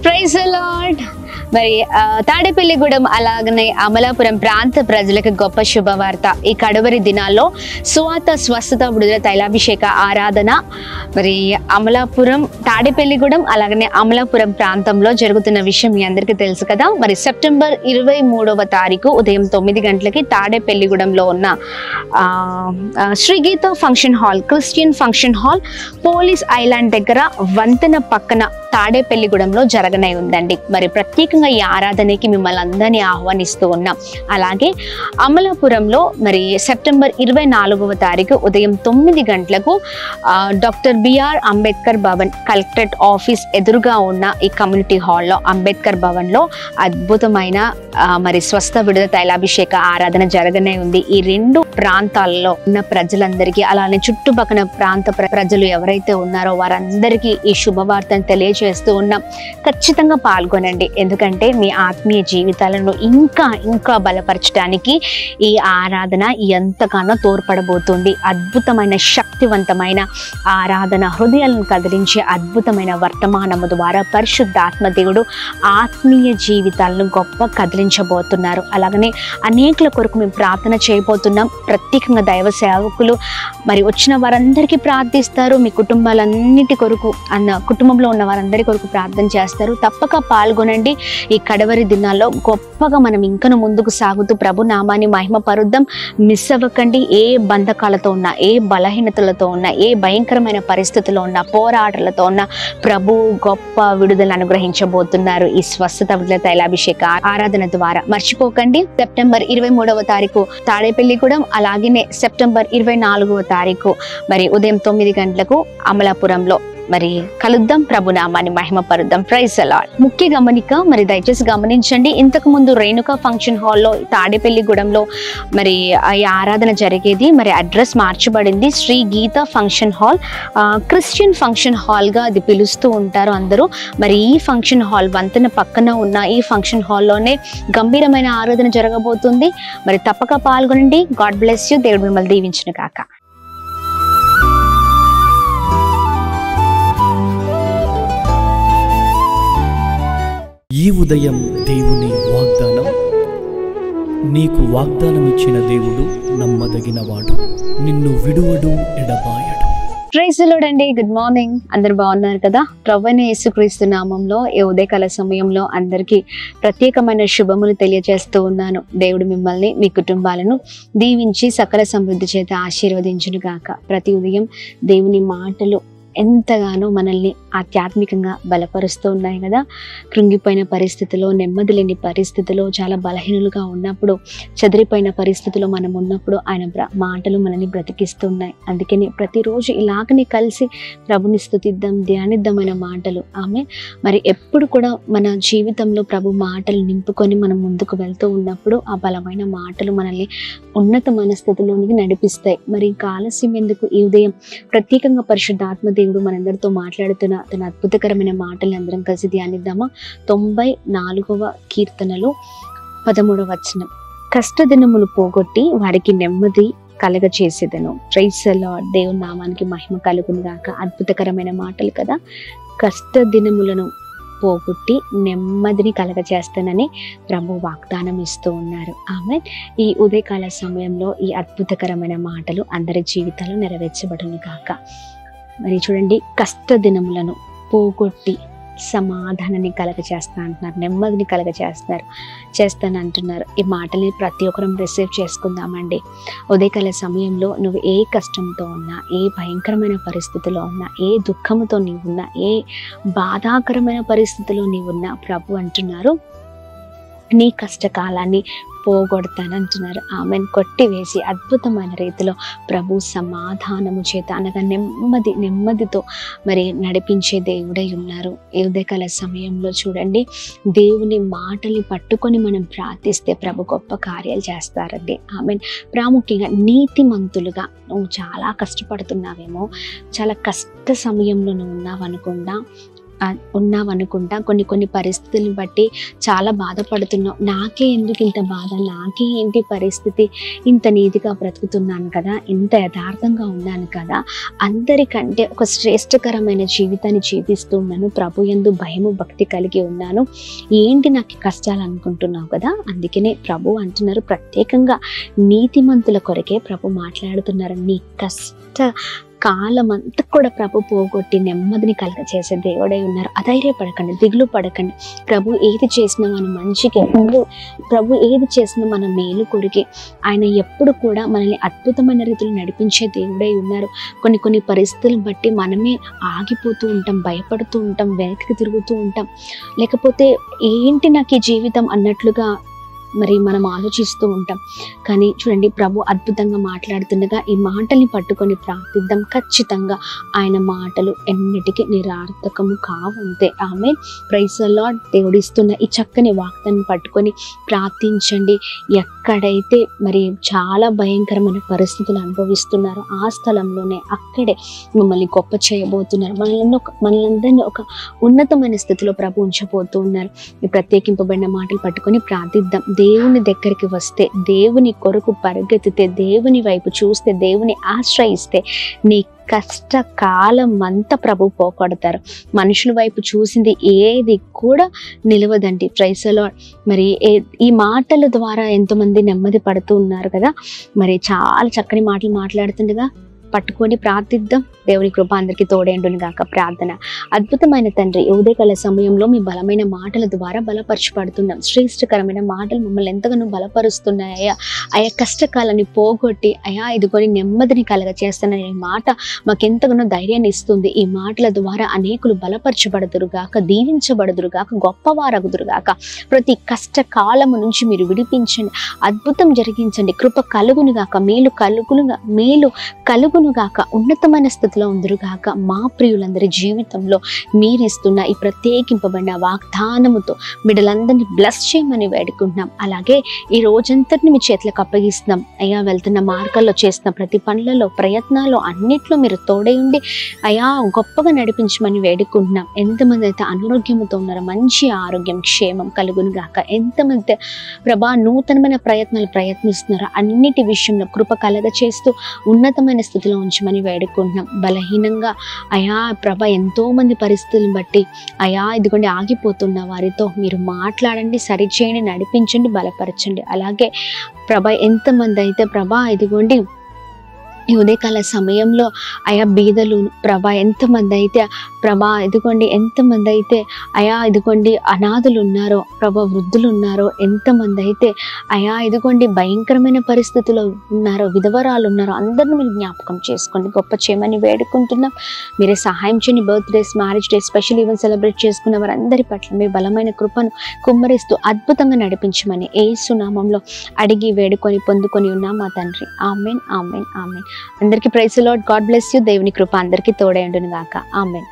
Praise the lord. మరి తాడేపల్లిగూడెం అలాగనే అమలాపురం ప్రాంత ప్రజలకు గొప్ప శుభవార్త. ఈ కడవరి దినాల్లో సువార్త స్వస్థత విడుదల తైలాభిషేక ఆరాధన మరి అమలాపురం తాడేపల్లిగూడెం అలాగనే అమలాపురం ప్రాంతంలో జరుగుతున్న విషయం మీ అందరికీ తెలుసు కదా. మరి సెప్టెంబర్ 23వ తారీఖు ఉదయం 9 గంటలకి తాడేపల్లిగూడెంలో ఉన్న Shri Geeta function hall, Christian function hall, police island దగ్గర వంతెన పక్కన తాడేపల్లిగూడెంలో జరగనై ఉందండి. మరి ప్రత్యేకంగా ఈ ఆరాధనకి మిమ్మల్ని అందరినీ ఆహ్వానిస్తూ ఉన్నాం. అలాగే అమలాపురంలో మరి సెప్టెంబర్ 24వ తారీఖు ఉదయం 9 గంటలకు doctor BR Ambedkar Bhavan collectorate office ఎదురుగా ఉన్న ఈ కమ్యూనిటీ హాల్లో అంబేద్కర్ భవన్లో అద్భుతమైన మరి స్వస్థ విడుదల తైలాభిషేక ఆరాధన జరగనే ఉంది. ఈ రెండు ప్రాంతాల్లో ఉన్న ప్రజలందరికీ అలానే చుట్టుపక్కల ప్రాంత ప్రజలు ఎవరైతే ఉన్నారో వారందరికీ ఈ శుభవార్తను తెలియజేస్తూ ఉన్నాం. ఖచ్చితంగా పాల్గొనండి. ఎందుకంటే మీ ఆత్మీయ జీవితాలను ఇంకా బలపరచడానికి ఈ ఆరాధన ఎంతగానో తోడ్పడబోతుంది. అద్భుతమైన శక్తివంతమైన ఆరాధన, హృదయాలను కదిలించే అద్భుతమైన వర్తమానము ద్వారా పరిశుద్ధాత్మ దేవుడు ఆత్మీయ జీవితాలను గొప్ప కదిలించబోతున్నారు. అలాగనే అనేకుల కొరకు మేము ప్రార్థన చేయబోతున్నాం. ప్రత్యేకంగా దైవ సేవకులు మరి వచ్చిన వారందరికీ ప్రార్థిస్తారు. మీ కుటుంబాలన్నిటి కొరకు కుటుంబంలో ఉన్న వారందరి కొరకు ప్రార్థన చేస్తారు. తప్పక పాల్గొనండి. ఈ కడవరి దినాల్లో గొప్పగా మనం ఇంకను ముందుకు సాగుతూ ప్రభు నామాన్ని మహిమ పరుద్దాం. మిస్ అవ్వకండి. ఏ బంధకాలతో ఉన్నా, ఏ బలహీనతలతో ఉన్నా, ఏ భయంకరమైన పరిస్థితుల్లో ఉన్న, పోరాటాలతో ఉన్న ప్రభు గొప్ప విడుదల అనుగ్రహించబోతున్నారు ఈ స్వస్థత విడుదల తైలాభిషేక ఆరాధన ద్వారా. మర్చిపోకండి. సెప్టెంబర్ 23వ తారీఖు తాడేపల్లిగూడెం, అలాగే సెప్టెంబర్ 24వ తారీఖు మరి ఉదయం 9 గంటలకు అమలాపురంలో మరి కలుద్దాం. ప్రభు నామాన్ని మహిమ పరుద్దాం. Praise the Lord. ముఖ్య గమనిక, మరి దయచేసి గమనించండి. ఇంతకు ముందు రేణుకా ఫంక్షన్ హాల్లో తాడేపల్లిగూడెంలో మరి ఈ ఆరాధన జరిగేది. మరి అడ్రస్ మార్చబడింది. Shri Geeta function hall, Christian function hall గా అది పిలుస్తూ ఉంటారు అందరూ. మరి ఈ ఫంక్షన్ హాల్ వంతెన పక్కన ఉన్న ఈ ఫంక్షన్ హాల్లోనే గంభీరమైన ఆరాధన జరగబోతుంది. మరి తప్పక పాల్గొనండి. God bless you. దేవుడు మిమ్మల్ని దీవించును గాక. ఈ ఉదయం దేవుని వాగ్దానం. నీకు వాగ్దానం ఇచ్చిన దేవుడు నమ్మదగినవాడు, నిన్ను విడువడు, ఎడబాయడు. ప్రైజ్ ది లార్డ్ అండి. Good morning. అందరు బాగున్నారు కదా. ప్రభువైన యేసుక్రీస్తు నామంలో ఈ ఉదయకాల సమయంలో అందరికీ ప్రత్యేకమైన శుభములు తెలియజేస్తూ ఉన్నాను. దేవుడు మిమ్మల్ని, మీ కుటుంబాలను దీవించి సకల సమృద్ధి చేత ఆశీర్వదించును గాక. ప్రతి ఉదయం దేవుని మాటలు ఎంతగానో మనల్ని ఆధ్యాత్మికంగా బలపరుస్తూ ఉన్నాయి కదా. కృంగిపోయిన పరిస్థితిలో, నెమ్మది లేని పరిస్థితిలో, చాలా బలహీనులుగా ఉన్నప్పుడు, చెదిరిపోయిన పరిస్థితిలో మనం ఉన్నప్పుడు ఆయన మాటలు మనల్ని బ్రతికిస్తున్నాయి. అందుకని ప్రతిరోజు ఇలాగనే కలిసి ప్రభుని స్తుతిద్దాం, ధ్యానిద్దామైన మాటలు. ఆమె మరి ఎప్పుడు కూడా మన జీవితంలో ప్రభు మాటలు నింపుకొని మనం ముందుకు వెళ్తూ ఉన్నప్పుడు ఆ బలమైన మాటలు మనల్ని ఉన్నత మనస్థితిలోనికి నడిపిస్తాయి. మరి ఇంకా ఆలస్యం ఎందుకు? ఈ ఉదయం ప్రత్యేకంగా పరిశుద్ధాత్మ దేవుడు మనందరితో మాట్లాడుతున్న తన అద్భుతకరమైన మాటల్ని అందరం కలిసి ధ్యానిద్దామా. 94వ కీర్తనలో 13వ వచనం. కష్టదినములు పోగొట్టి వారికి నెమ్మది కలగ చేసేదను. Praise the lord. దేవుని నామానికి మహిమ కలుగును గాక. అద్భుతకరమైన మాటలు కదా. కష్ట దినములను పోగొట్టి నెమ్మదిని కలగచేస్తానని ప్రభు వాగ్దానం ఇస్తూ ఉన్నారు. ఆమె ఈ ఉదయకాల సమయంలో ఈ అద్భుతకరమైన మాటలు అందరి జీవితాలు నెరవేర్చబడును గాక. మరి చూడండి, కష్ట దినములను పోగొట్టి సమాధానాన్ని కలగచేస్తా అంటున్నారు, నెమ్మదిని చేస్తాను అంటున్నారు. ఈ మాటల్ని ప్రతి ఒక్కరం రిసీవ్ చేసుకుందామండి. ఉదయకాల సమయంలో నువ్వు ఏ కష్టంతో ఉన్నా, ఏ భయంకరమైన పరిస్థితిలో ఉన్నా, ఏ దుఃఖంతో నీవున్నా, ఏ బాధాకరమైన పరిస్థితిలో నీవున్నా, ప్రభు అంటున్నారు నీ కష్టకాలాన్ని పోగొడతానంటున్నారు. ఆమెను కొట్టివేసి అద్భుతమైన రీతిలో ప్రభు సమాధానము చేత అనగా నెమ్మదితో మరి నడిపించే దేవుడై ఉన్నారు. ఈ ఉదయకాల సమయంలో చూడండి, దేవుని మాటల్ని పట్టుకొని మనం ప్రార్థిస్తే ప్రభు గొప్ప కార్యాలు చేస్తారండి. ఆమెన్. ప్రాముఖ్యంగా నీతిమంతులుగా నువ్వు చాలా కష్టపడుతున్నావేమో, చాలా కష్ట సమయంలో నువ్వు ఉన్నావు అనుకుండా ఉన్నావనుకుంటా. కొన్ని పరిస్థితులను బట్టి చాలా బాధపడుతున్నావు. నాకే ఎందుకు ఇంత బాధ, నాకే ఏంటి పరిస్థితి, ఇంత నీతిగా బ్రతుకుతున్నాను కదా, ఇంత యథార్థంగా ఉన్నాను కదా, అందరికంటే ఒక శ్రేష్టకరమైన జీవితాన్ని జీవిస్తూ ఉన్నాను, ప్రభు యందు భయము భక్తి కలిగి ఉన్నాను, ఏంటి నాకు కష్టాలు అనుకుంటున్నావు కదా. అందుకనే ప్రభు అంటున్నారు, ప్రత్యేకంగా నీతిమంతుల కొరకే ప్రభు మాట్లాడుతున్నారు. నీ కష్ట కాలం అంతా కూడా ప్రభు పోగొట్టి నెమ్మదిని కలగచేసే దేవుడై ఉన్నారు. అధైర్యపడకండి, దిగులు పడకండి. ప్రభు ఏది చేసినా మన మంచికి, ప్రభు ఏది చేసినా మన మేలు కొరికే. ఆయన ఎప్పుడు కూడా మనల్ని అద్భుతమైన రీతిలో నడిపించే దేవుడై ఉన్నారు. కొన్ని పరిస్థితులను బట్టి మనమే ఆగిపోతూ ఉంటాం, భయపడుతూ ఉంటాం, వెనక్కి తిరుగుతూ ఉంటాం, లేకపోతే ఏంటి నాకు ఈ జీవితం అన్నట్లుగా మరి మనం ఆలోచిస్తూ ఉంటాం. కానీ చూడండి, ప్రభు అద్భుతంగా మాట్లాడుతుండగా ఈ మాటల్ని పట్టుకొని ప్రార్థిద్దాం. ఖచ్చితంగా ఆయన మాటలు ఎన్నిటికీ నిరర్థకము కావంతే. ఆమె ప్రైజ్ ది లార్డ్. దేవుడిస్తున్న ఈ చక్కని వాగ్దాన్ని పట్టుకొని ప్రార్థించండి. ఎక్కడైతే మరి చాలా భయంకరమైన పరిస్థితులు అనుభవిస్తున్నారో ఆ స్థలంలోనే అక్కడే మిమ్మల్ని గొప్ప చేయబోతున్నారు. మనలందరినీ ఒక ఉన్నతమైన స్థితిలో ప్రభు ఉంచబోతూ ఉన్నారు. ఈ ప్రత్యేకింపబడిన మాటలు పట్టుకొని ప్రార్థిద్దాం. దేవుని దగ్గరికి వస్తే, దేవుని కొరకు పరిగెత్తితే, దేవుని వైపు చూస్తే, దేవుని ఆశ్రయిస్తే నీ కష్టకాలం అంతా ప్రభు పోగొడతారు. మనుషుల వైపు చూసింది ఏది కూడా నిలవదండి. Praise the lord. మరి ఈ మాటల ద్వారా ఎంతోమంది నెమ్మది పడుతూ ఉన్నారు కదా. మరి చాలా చక్కని మాటలు మాట్లాడుతుండగా పట్టుకొని ప్రార్థిద్దాం. దేవుని కృప అందరికీ తోడేండును గాక. ప్రార్థన. అద్భుతమైన తండ్రి, ఉదయకాల సమయంలో మీ బలమైన మాటల ద్వారా బలపరచబడుతున్నాం. శ్రేష్టకరమైన మాటలు మమ్మల్ని ఎంతగానో బలపరుస్తున్నాయ్యా. ఆయా కష్టకాలాన్ని పోగొట్టి అయా ఇదిగోని నెమ్మదిని కలగచేస్తున్న ఈ మాట మాకెంతగానో ధైర్యాన్ని ఇస్తుంది. ఈ మాటల ద్వారా అనేకులు బలపరచబడుదురుగాక, దీవించబడుదురుగాక, గొప్పవారగుదురుగాక. ప్రతి కష్టకాలము నుంచి మీరు విడిపించండి, అద్భుతం జరిగించండి, కృప కలుగునుగాక, మేలు కలుగునుగాక, ఉన్నతమైన స్థితిలో ఉందరుగాక. మా ప్రియులందరి జీవితంలో మీరిస్తున్న ఈ ప్రత్యేకింపబడిన వాగ్దానముతో బిడ్డలందరినీ బ్లెస్ చేయమని వేడుకుంటున్నాం. అలాగే ఈ రోజంతటిని మీ చేతులకు అప్పగిస్తున్నాం అయ్యా. వెళ్తున్న మార్గాల్లో చేస్తున్న ప్రతి పనులలో, ప్రయత్నాలు అన్నిట్లో మీరు తోడై ఉండి అయ్యా గొప్పగా నడిపించమని వేడుకుంటున్నాం. ఎంతమంది అయితే అనారోగ్యంతో ఉన్నారో మంచి ఆరోగ్యం, క్షేమం కలుగునుగాక. ఎంతమంది ప్రభా నూతనమైన ప్రయత్నాలు ప్రయత్నిస్తున్నారో అన్నిటి విషయంలో కృప కలగ చేస్తూ ఉన్నతమైన స్థితిలో ఉంచమని వేడుకుంటున్నాం. బలహీనంగా అయా ప్రభ ఎంతో మంది పరిస్థితులను బట్టి అయా ఇదిగోండి ఆగిపోతున్న వారితో మీరు మాట్లాడండి, సరిచేయండి, నడిపించండి, బలపరచండి. అలాగే ప్రభ ఎంతమంది అయితే ప్రభ ఇదిగోండి ఈ ఉదయకాల సమయంలో అయా బీదలు ప్రభా ఎంతమంది అయితే ప్రభా ఇదిగోండి, ఎంతమంది అయితే అయా ఇదిగోండి అనాథులు ఉన్నారో ప్రభా, వృద్ధులు ఉన్నారో, ఎంతమంది అయితే అయా ఇదిగోండి భయంకరమైన పరిస్థితుల్లో ఉన్నారో, విధవరాలు ఉన్నారో, అందరిని మీరు జ్ఞాపకం చేసుకోండి, గొప్ప చేయమని వేడుకుంటున్నాం. మీరే సహాయం చేయండి. Birthdays, marriage day, special event celebrate చేసుకున్న వారందరి పట్ల మీ బలమైన కృపను కుమ్మరిస్తూ అద్భుతంగా నడిపించమని యేసు నామములో అడిగి వేడుకొని పొందుకొని ఉన్నాం మా తండ్రి. Amen, amen, amen. అందరికీ praise the Lord. God bless you. దేవుని కృప అందరికీ తోడై ఉండును గాక. ఆమెన్.